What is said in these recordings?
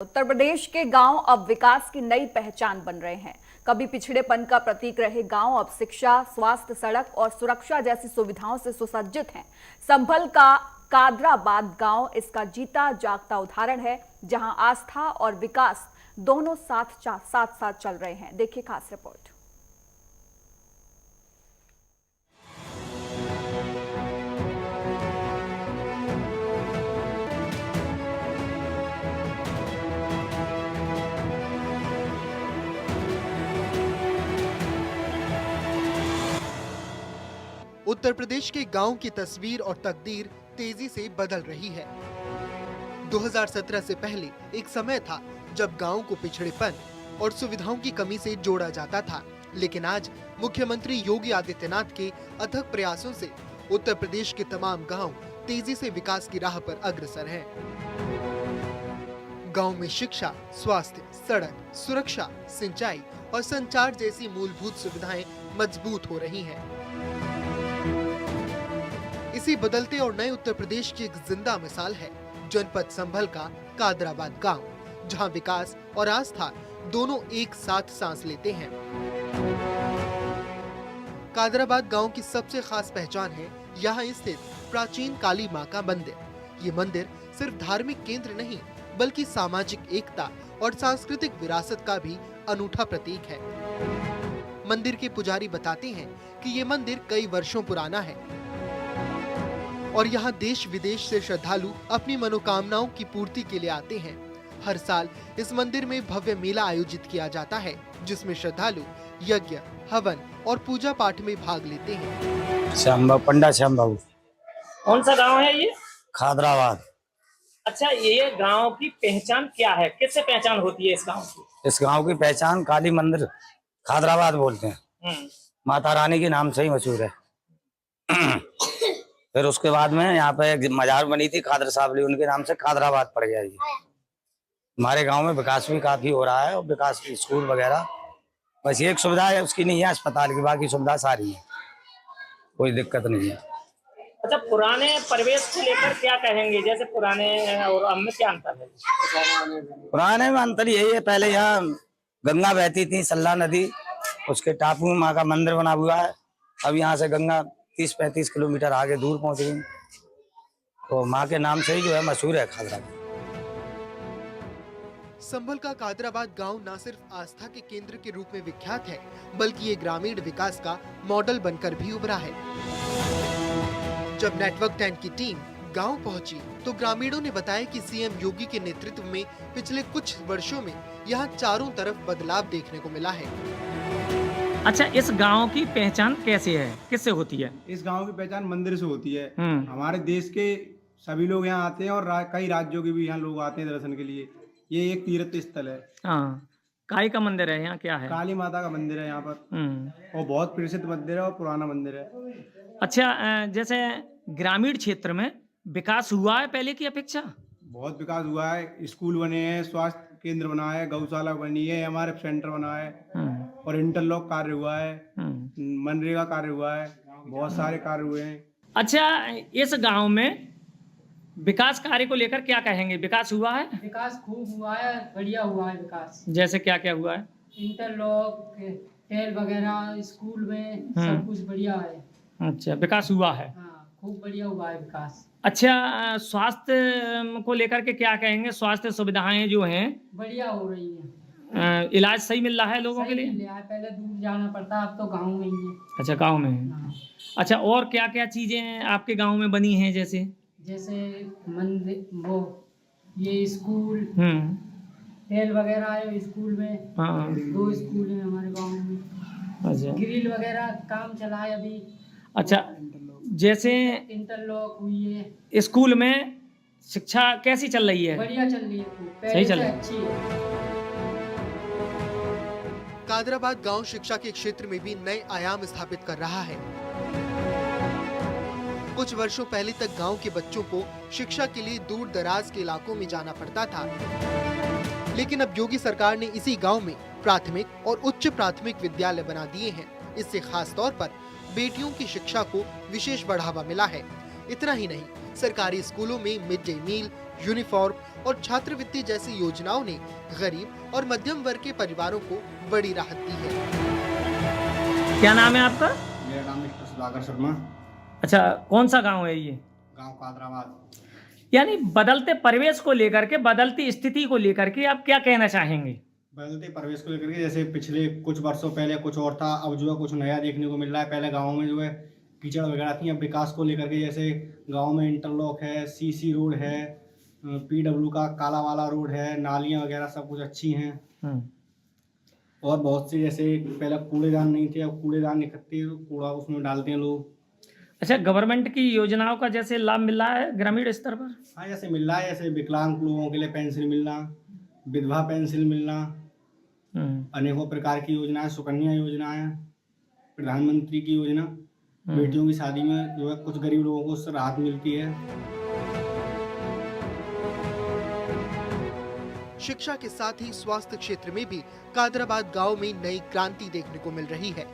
उत्तर प्रदेश के गांव अब विकास की नई पहचान बन रहे हैं। कभी पिछड़ेपन का प्रतीक रहे गांव अब शिक्षा, स्वास्थ्य, सड़क और सुरक्षा जैसी सुविधाओं से सुसज्जित हैं। संभल का कादराबाद गांव इसका जीता जागता उदाहरण है, जहां आस्था और विकास दोनों साथ साथ चल रहे हैं। देखिए खास रिपोर्ट। उत्तर प्रदेश के गांव की तस्वीर और तकदीर तेजी से बदल रही है। 2017 से पहले एक समय था जब गांव को पिछड़ेपन और सुविधाओं की कमी से जोड़ा जाता था, लेकिन आज मुख्यमंत्री योगी आदित्यनाथ के अथक प्रयासों से उत्तर प्रदेश के तमाम गांव तेजी से विकास की राह पर अग्रसर हैं। गांव में शिक्षा, स्वास्थ्य, सड़क, सुरक्षा, सिंचाई और संचार जैसी मूलभूत सुविधाएं मजबूत हो रही हैं। इसी बदलते और नए उत्तर प्रदेश की एक जिंदा मिसाल है जनपद संभल का कादराबाद गांव, जहां विकास और आस्था दोनों एक साथ सांस लेते हैं। कादराबाद गांव की सबसे खास पहचान है यहां स्थित प्राचीन काली मां का मंदिर। ये मंदिर सिर्फ धार्मिक केंद्र नहीं, बल्कि सामाजिक एकता और सांस्कृतिक विरासत का भी अनूठा प्रतीक है। मंदिर के पुजारी बताते हैं कि ये मंदिर कई वर्षों पुराना है और यहाँ देश विदेश से श्रद्धालु अपनी मनोकामनाओं की पूर्ति के लिए आते हैं। हर साल इस मंदिर में भव्य मेला आयोजित किया जाता है, जिसमें श्रद्धालु यज्ञ, हवन और पूजा पाठ में भाग लेते हैं। श्यामबाबू, पंडा श्यामबाबू। कौन सा गांव है ये? खादराबाद। अच्छा, ये गांव की पहचान क्या है? किससे पहचान होती है इस गांव की? इस गांव की पहचान काली मंदिर खादराबाद बोलते हैं। माता रानी के नाम से ही मशहूर है। फिर उसके बाद में यहाँ पे एक मजार बनी थी खादर साहब, उनके नाम से खादराबाद पड़ गया। जी हमारे गांव में विकास भी काफी हो रहा है और विकास स्कूल वगैरह, बस एक सुविधा है उसकी नहीं है अस्पताल की, बाकी सुविधा सारी है, कोई दिक्कत नहीं है। अच्छा, पुराने परिवेश को लेकर क्या कहेंगे? जैसे पुराने और अब में क्या अंतर है? पुराने में अंतर यही है, पहले यहाँ गंगा बहती थी, सल्ला नदी, उसके टापू में माँ का मंदिर बना हुआ है। अब यहाँ से गंगा 30-35 किलोमीटर आगे दूर पहुंच गई, तो माँ के नाम से ही जो है मशहूर है खादराबाद। संभल का कादराबाद गांव न सिर्फ आस्था के केंद्र के रूप में विख्यात है, बल्कि ये ग्रामीण विकास का मॉडल बनकर भी उभरा है। जब नेटवर्क 10 की टीम गांव पहुंची, तो ग्रामीणों ने बताया कि सीएम योगी के नेतृत्व में पिछले कुछ वर्षों में यहाँ चारों तरफ बदलाव देखने को मिला है। अच्छा, इस गांव की पहचान कैसे है, किससे होती है? इस गांव की पहचान मंदिर से होती है। हमारे देश के सभी लोग यहाँ आते हैं और कई राज्यों के भी यहाँ लोग आते हैं दर्शन के लिए। ये एक तीर्थ स्थल है। हाँ, काली का मंदिर है यहाँ, क्या है? काली माता का मंदिर है यहाँ पर और बहुत प्रसिद्ध मंदिर है और पुराना मंदिर है। अच्छा, जैसे ग्रामीण क्षेत्र में विकास हुआ है पहले की अपेक्षा? बहुत विकास हुआ है, स्कूल बने हैं, स्वास्थ्य केंद्र बना है, गौशाला बनी है, हमारे सेंटर बना है और इंटरलॉक कार्य हुआ है, मनरेगा कार्य हुआ है, बहुत सारे कार्य हुए हैं। अच्छा, इस गांव में विकास कार्य को लेकर क्या कहेंगे? विकास हुआ है? विकास खूब हुआ है, बढ़िया हुआ है विकास। जैसे क्या क्या हुआ है? इंटरलॉक, टेल वगैरह, स्कूल में सब कुछ बढ़िया है। अच्छा, विकास हुआ है। हाँ, खूब बढ़िया हुआ है विकास। अच्छा, स्वास्थ्य को लेकर के क्या कहेंगे? स्वास्थ्य सुविधाएं जो हैं बढ़िया हो रही हैं। इलाज सही मिल रहा है लोगों के लिए? पहले दूर जाना पड़ता, अब तो गांव में ही है। अच्छा, गांव में है। हाँ। अच्छा, और क्या क्या चीजें आपके गांव में बनी हैं? जैसे मंदिर, वो ये स्कूल, टेल वगैरह है स्कूल में। हाँ, 2 स्कूल हैं हमारे गांव में। अच्छा, ग्रिल वगैरह काम चला है अभी। अच्छा, जैसे इंटरलॉक हुई है। स्कूल में शिक्षा कैसी चल रही है? बढ़िया चल रही है, सही चल रही है, अच्छी है। कादराबाद गांव शिक्षा के क्षेत्र में भी नए आयाम स्थापित कर रहा है। कुछ वर्षों पहले तक गांव के बच्चों को शिक्षा के लिए दूर दराज के इलाकों में जाना पड़ता था, लेकिन अब योगी सरकार ने इसी गांव में प्राथमिक और उच्च प्राथमिक विद्यालय बना दिए हैं। इससे खास तौर पर बेटियों की शिक्षा को विशेष बढ़ावा मिला है। इतना ही नहीं, सरकारी स्कूलों में मिड डे मील, यूनिफॉर्म और छात्रवृत्ति जैसी योजनाओं ने गरीब और मध्यम वर्ग के परिवारों को बड़ी राहत दी है। क्या नाम है आपका? मेरा नाम मिस्टर सुधाकर शर्मा, अच्छा, कौन सा गांव है ये? गांव कादराबाद। यानी बदलते परिवेश को लेकर के, बदलती स्थिति को लेकर के आप क्या कहना चाहेंगे? बदलते परिवेश को लेकर के, जैसे पिछले कुछ वर्षों पहले कुछ और था, अब जो है कुछ नया देखने को मिल रहा है। पहले गाँव में जो है कीचड़ वगैरह थी, अब विकास को लेकर के जैसे गाँव में इंटरलॉक है, सीसी रोड है, PW का काला वाला रोड है, नालियाँ वगैरह सब कुछ अच्छी हैं। और बहुत से जैसे पहले कूड़ेदान नहीं थे, अब कूड़ेदान इकट्ठे कूड़ा उसमें डालते हैं लोग। अच्छा, गवर्नमेंट की योजनाओं का जैसे लाभ मिल रहा है ग्रामीण स्तर पर? हाँ, जैसे मिल रहा है, जैसे विकलांग लोगों के लिए पेंशन मिलना, विधवा पेंशन मिलना, अनेकों प्रकार की योजनाएं, सुकन्या योजना है, प्रधानमंत्री की योजना, बेटियों की शादी में जो है कुछ गरीब लोगों को उससे राहत मिलती है। शिक्षा के साथ ही स्वास्थ्य क्षेत्र में भी कादराबाद गांव में नई क्रांति देखने को मिल रही है।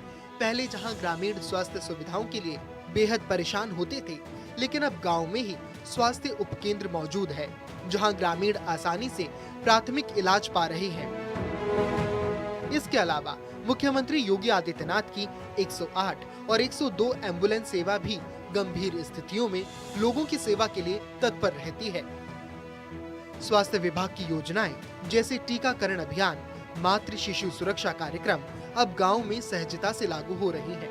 पहले जहां ग्रामीण स्वास्थ्य सुविधाओं के लिए बेहद परेशान होते थे, लेकिन अब गांव में ही स्वास्थ्य उपकेंद्र मौजूद है, जहां ग्रामीण आसानी से प्राथमिक इलाज पा रहे हैं। इसके अलावा मुख्यमंत्री योगी आदित्यनाथ की 108 और 102 एम्बुलेंस सेवा भी गंभीर स्थितियों में लोगों की सेवा के लिए तत्पर रहती है। स्वास्थ्य विभाग की योजनाएं जैसे टीकाकरण अभियान, मातृ शिशु सुरक्षा कार्यक्रम अब गांव में सहजता से लागू हो रही हैं।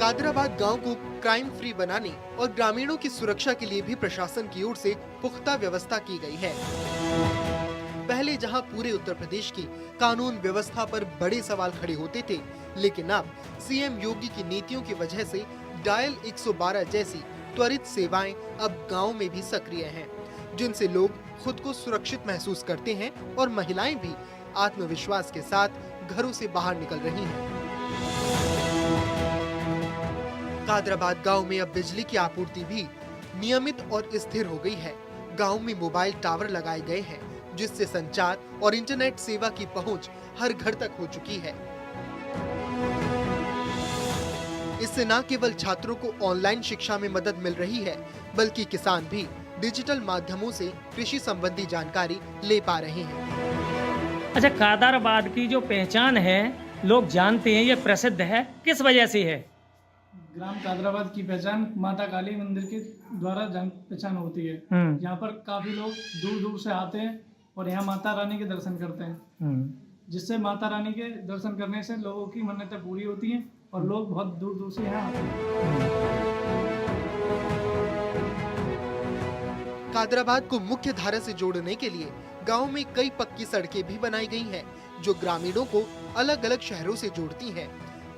कादराबाद गांव को क्राइम फ्री बनाने और ग्रामीणों की सुरक्षा के लिए भी प्रशासन की ओर से पुख्ता व्यवस्था की गई है। पहले जहां पूरे उत्तर प्रदेश की कानून व्यवस्था पर बड़े सवाल खड़े होते थे, लेकिन अब सीएम योगी की नीतियों की वजह से डायल 112 जैसी त्वरित सेवाएं अब गांव में भी सक्रिय हैं, जिनसे लोग खुद को सुरक्षित महसूस करते हैं और महिलाएं भी आत्मविश्वास के साथ घरों से बाहर निकल रही हैं। कादराबाद गांव में अब बिजली की आपूर्ति भी नियमित और स्थिर हो गई है। गांव में मोबाइल टावर लगाए गए हैं, जिससे संचार और इंटरनेट सेवा की पहुंच हर घर तक हो चुकी है। इससे न केवल छात्रों को ऑनलाइन शिक्षा में मदद मिल रही है, बल्कि किसान भी डिजिटल माध्यमों से कृषि संबंधी जानकारी ले पा रहे हैं। अच्छा, कादराबाद की जो पहचान है, लोग जानते हैं, ये प्रसिद्ध है, किस वजह से है? ग्राम कादराबाद की पहचान माता काली मंदिर के द्वारा पहचान होती है। यहाँ पर काफी लोग दूर दूर से आते हैं और यहाँ माता रानी के दर्शन करते हैं, जिससे माता रानी के दर्शन करने से लोगों की मन्नतें पूरी होती हैं और लोग बहुत दूर दूर से यहाँ आते हैं। कादराबाद को मुख्य धारा से जोड़ने के लिए गांव में कई पक्की सड़कें भी बनाई गई हैं, जो ग्रामीणों को अलग अलग शहरों से जोड़ती हैं।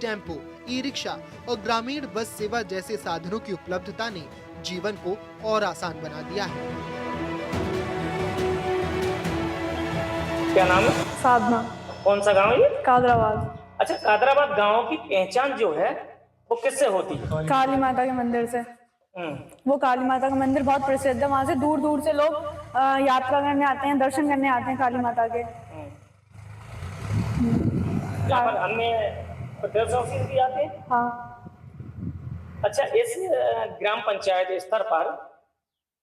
टेम्पो, ई-रिक्शा और ग्रामीण बस सेवा जैसे साधनों की उपलब्धता ने जीवन को और आसान बना दिया है। क्या नाम है? साधना। कौन सा गांव है ये? कादराबाद। अच्छा, कादराबाद गांव की पहचान जो है वो किससे होती है? काली माता के मंदिर से। वो काली माता का मंदिर बहुत प्रसिद्ध है, वहाँ से दूर दूर से लोग यात्रा करने आते हैं, दर्शन करने आते हैं काली माता के। यहाँ पर अन्य प्रदेशों से भी आते हैं? हाँ। अच्छा, इस ग्राम पंचायत स्तर पर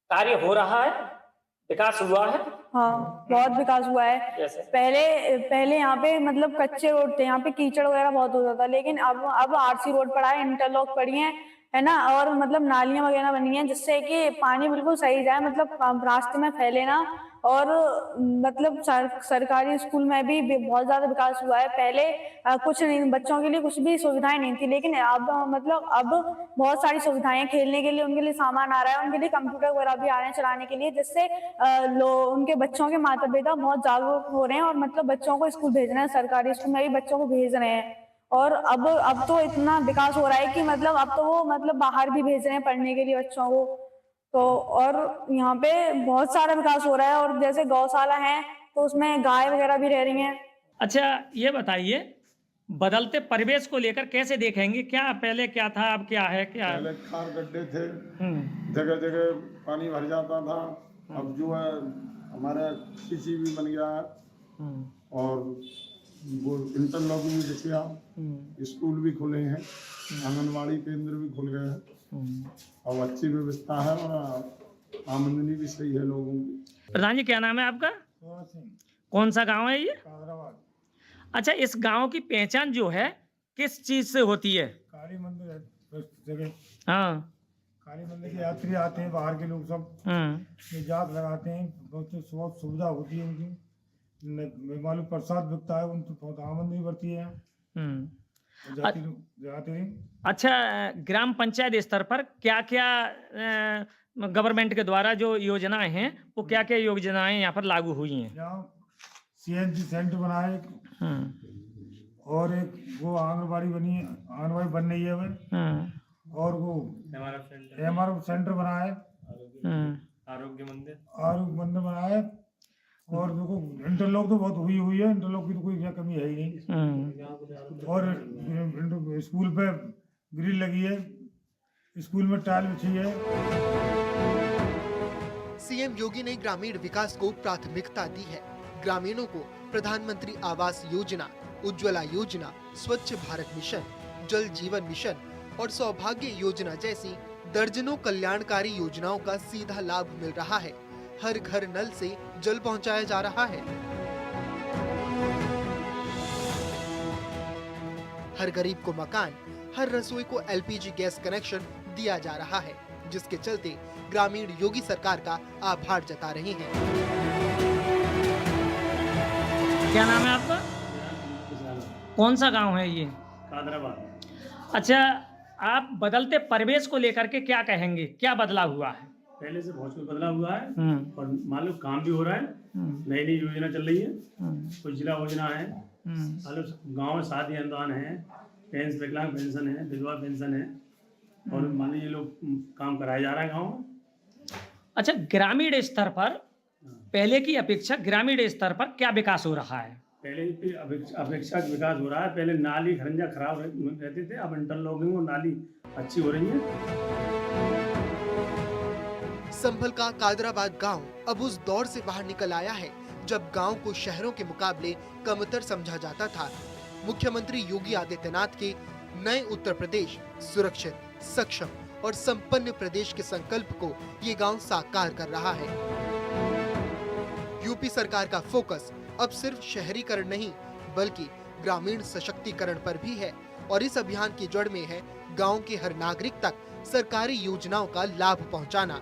कार्य हो रहा है, विकास हुआ है? हाँ, बहुत विकास हुआ है। पहले यहाँ पे मतलब कच्चे रोड थे, यहाँ पे कीचड़ वगैरह बहुत होता था, लेकिन अब RC रोड पड़ा है, इंटरलॉक पड़ी है ना, और मतलब नालियां वगैरह बनी हैं, जिससे कि पानी बिल्कुल सही जाए, मतलब रास्ते में फैले ना। और मतलब सरकारी स्कूल में भी बहुत ज्यादा विकास हुआ है। पहले कुछ नहीं, बच्चों के लिए कुछ भी सुविधाएं नहीं थी, लेकिन अब मतलब अब बहुत सारी सुविधाएं, खेलने के लिए उनके लिए सामान आ रहा है, उनके लिए कंप्यूटर वगैरह भी आ रहे हैं चलाने के लिए, जिससे उनके बच्चों के माता पिता बहुत जागरूक हो रहे हैं और मतलब बच्चों को स्कूल भेज रहे हैं, सरकारी स्कूल में भी बच्चों को भेज रहे हैं। और अब तो इतना विकास हो रहा है कि मतलब अब तो वो मतलब बाहर भी भेज रहे हैं पढ़ने के लिए बच्चों को। तो और यहाँ पे बहुत सारा विकास हो रहा है, और जैसे गौशाला है तो उसमें गाय वगैरह भी रह रही हैं। अच्छा, ये बताइए, बदलते परिवेश को लेकर कैसे देखेंगे? क्या पहले क्या था, अब क्या है? पहले खार गड्ढे थे, जगह जगह पानी भर जाता था। अब जो है हमारा सीसी भी बन गया है और वो इंटरलॉक भी दिख गया, स्कूल भी खुले हैं, आंगनबाड़ी केंद्र भी खुल गए हैं। और अच्छी व्यवस्था है और आमदनी भी सही है लोगों की। प्रधान जी क्या नाम है आपका? कौन सा गांव है ये? अच्छा, इस गांव की पहचान जो है किस चीज से होती है? काली मंदिर है उस जगह। हाँ। काली मंदिर के यात्री आते हैं, बाहर के लोग सब ये जात लगाते हैं, बहुत सुविधा होती है उनकी। मालूम प्रसाद बिकता है, उनको बहुत आमदनी बढ़ती है। जाते हैं। अच्छा, ग्राम पंचायत स्तर पर क्या क्या गवर्नमेंट के द्वारा जो योजनाएं हैं वो क्या क्या योजनाएं यहाँ पर लागू हुई हैं? यहाँ CNG सेंटर बनाए और एक वो आंगनबाड़ी बनी है, आंगनबाड़ी बन रही है वह, और वो MRF सेंटर बनाए, आरोग्य मंदिर बनाए, और देखो इंटरलॉक तो बहुत हुई है, इंटरलॉक की तो कोई कमी है ही नहीं। और स्कूल पे ग्रिल लगी है, स्कूल में टाइल बिछी है। सीएम योगी ने ग्रामीण विकास को प्राथमिकता दी है। ग्रामीणों को प्रधानमंत्री आवास योजना, उज्ज्वला योजना, स्वच्छ भारत मिशन, जल जीवन मिशन और सौभाग्य योजना जैसी दर्जनों कल्याणकारी योजनाओं का सीधा लाभ मिल रहा है। हर घर नल से जल पहुंचाया जा रहा है। हर गरीब को मकान, हर रसोई को LPG गैस कनेक्शन दिया जा रहा है, जिसके चलते ग्रामीण योगी सरकार का आभार जता रहे हैं। क्या नाम है आपका? कौन सा गांव है ये? कादराबाद। अच्छा, आप बदलते परिवेश को लेकर के क्या कहेंगे, क्या बदलाव हुआ है? पहले से बहुत कुछ बदलाव हुआ है और मान लो काम भी हो रहा है, नई नई योजना चल रही है, उज्ज्वला योजना है, गाँव में शादी अनुदान है, विकलांग पेंशन है, विधवा पेंशन है, और मान लीजिए लोग काम कराया जा रहा है गाँव में। अच्छा, ग्रामीण स्तर पर पहले की अपेक्षा ग्रामीण स्तर पर क्या विकास हो रहा है? पहले की अपेक्षा विकास हो रहा है। पहले नाली खरंजा खराब रहते थे, अब इंटरलॉकिंग और नाली अच्छी हो रही है। संभल का कादराबाद गांव अब उस दौर से बाहर निकल आया है जब गांव को शहरों के मुकाबले कमतर समझा जाता था। मुख्यमंत्री योगी आदित्यनाथ के नए उत्तर प्रदेश, सुरक्षित, सक्षम और संपन्न प्रदेश के संकल्प को ये गांव साकार कर रहा है। यूपी सरकार का फोकस अब सिर्फ शहरीकरण नहीं बल्कि ग्रामीण सशक्तिकरण पर भी है और इस अभियान की जड़ में है गांव के हर नागरिक तक सरकारी योजनाओं का लाभ पहुंचाना।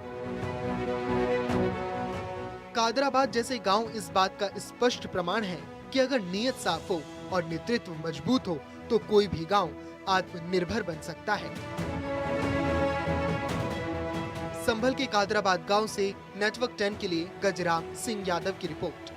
कादराबाद जैसे गांव इस बात का स्पष्ट प्रमाण है कि अगर नीयत साफ हो और नेतृत्व मजबूत हो तो कोई भी गांव आत्मनिर्भर बन सकता है। संभल के कादराबाद गांव से नेटवर्क 10 के लिए गजराम सिंह यादव की रिपोर्ट।